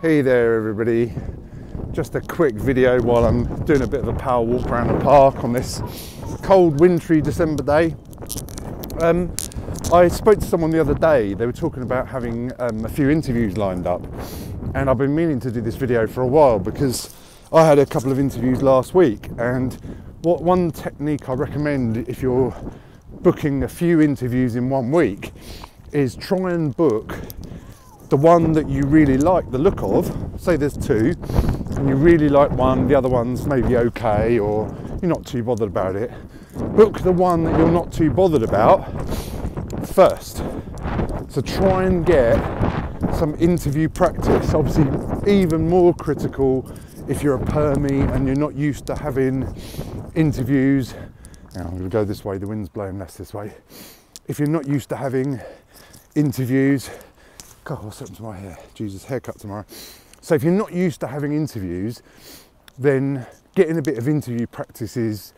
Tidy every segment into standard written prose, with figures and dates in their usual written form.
Hey there everybody, just a quick video while I'm doing a bit of a power walk around the park on this cold wintry December day. I spoke to someone the other day. They were talking about having a few interviews lined up, and I've been meaning to do this video for a while because I had a couple of interviews last week. And one technique I recommend if you're booking a few interviews in 1 week is try and book the one that you really like the look of. Say there's two and you really like one, the other one's maybe okay, or you're not too bothered about it. Book the one that you're not too bothered about first. So try and get some interview practice. Obviously even more critical if you're a permie and you're not used to having interviews. Now I'm going to go this way, the wind's blowing less this way. If you're not used to having interviews, God, what's happened to my hair? Jesus, haircut tomorrow. So if you're not used to having interviews, then getting a bit of interview practice is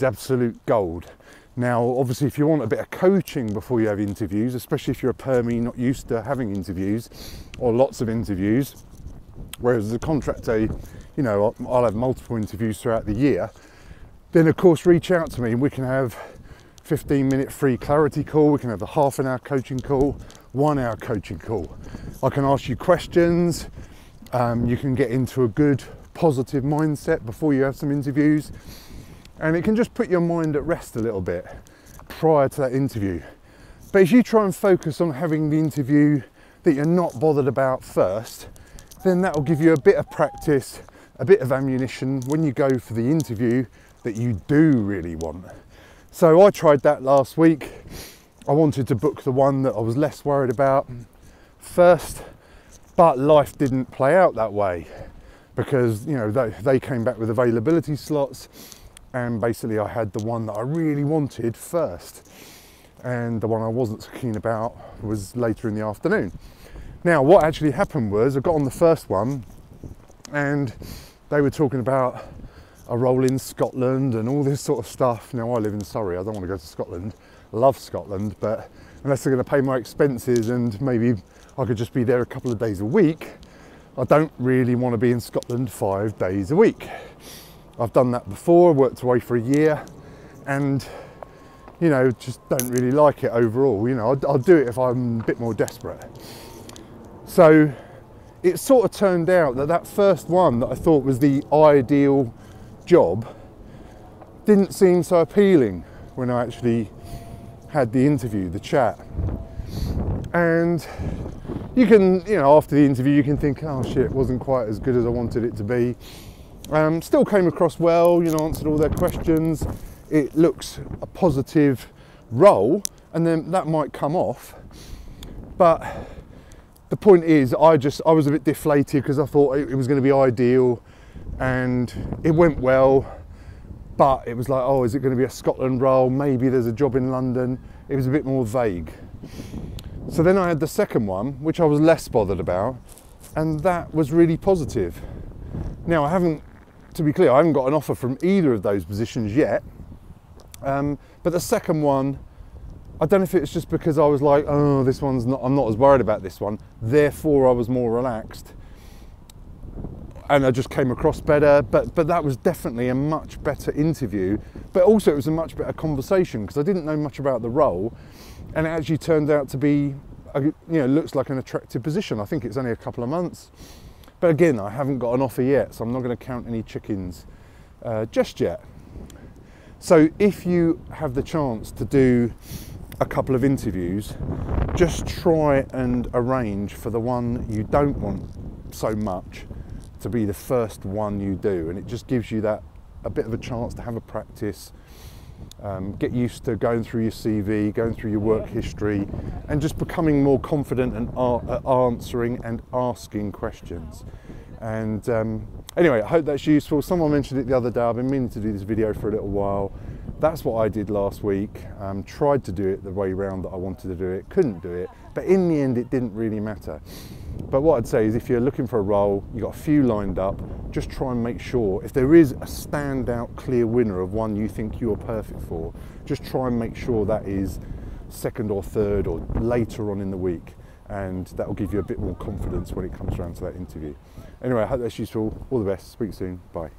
absolute gold. Now, obviously, if you want a bit of coaching before you have interviews, especially if you're a permie not used to having interviews or lots of interviews, whereas as a contractor, you know, I'll have multiple interviews throughout the year, then of course reach out to me and we can have 15-minute free clarity call, we can have a half-an-hour coaching call, 1 hour coaching call. I can ask you questions, you can get into a good positive mindset before you have some interviews, and it can just put your mind at rest a little bit prior to that interview. But if you try and focus on having the interview that you're not bothered about first, then that will give you a bit of practice, a bit of ammunition when you go for the interview that you do really want. So I tried that last week. I wanted to book the one that I was less worried about first, but life didn't play out that way because, you know, they came back with availability slots, and basically I had the one that I really wanted first, and the one I wasn't so keen about was later in the afternoon. Now, what actually happened was I got on the first one and they were talking about a role in Scotland and all this sort of stuff. Now, I live in Surrey, I don't want to go to Scotland. Love Scotland, but unless they're going to pay my expenses and maybe I could just be there a couple of days a week, I don't really want to be in Scotland 5 days a week. I've done that before, worked away for a year, and you know, just don't really like it overall. You know, I'll do it if I'm a bit more desperate. So it sort of turned out that that first one that I thought was the ideal job didn't seem so appealing when I actually had the interview, the chat. And you can, you know, after the interview you can think, oh shit, it wasn't quite as good as I wanted it to be. Still came across well, you know, answered all their questions. It looks a positive role, and then that might come off. But the point is, I was a bit deflated because I thought it was going to be ideal, and it went well. But it was like, oh, is it going to be a Scotland role? Maybe there's a job in London. It was a bit more vague. So then I had the second one, which I was less bothered about, and that was really positive. Now, to be clear, I haven't got an offer from either of those positions yet. But the second one, I don't know if it's just because I was like, oh, this one's not, I'm not as worried about this one, therefore I was more relaxed. And I just came across better, but that was definitely a much better interview. But also it was a much better conversation because I didn't know much about the role, and it actually turned out to be, you know, looks like an attractive position. I think it's only a couple of months, but again, I haven't got an offer yet, so I'm not going to count any chickens just yet. So if you have the chance to do a couple of interviews, just try and arrange for the one you don't want so much to be the first one you do, and it just gives you that a bit of a chance to have a practice, get used to going through your CV, going through your work history, and just becoming more confident and answering and asking questions. And anyway, I hope that's useful. Someone mentioned it the other day. I've been meaning to do this video for a little while. That's what I did last week. Tried to do it the way round that I wanted to do it, couldn't do it, but in the end it didn't really matter. But what I'd say is, if you're looking for a role, you've got a few lined up, just try and make sure, if there is a standout clear winner of one you think you're perfect for, just try and make sure that is second or third or later on in the week. and that will give you a bit more confidence when it comes around to that interview. Anyway, I hope that's useful. All the best. Speak soon. Bye.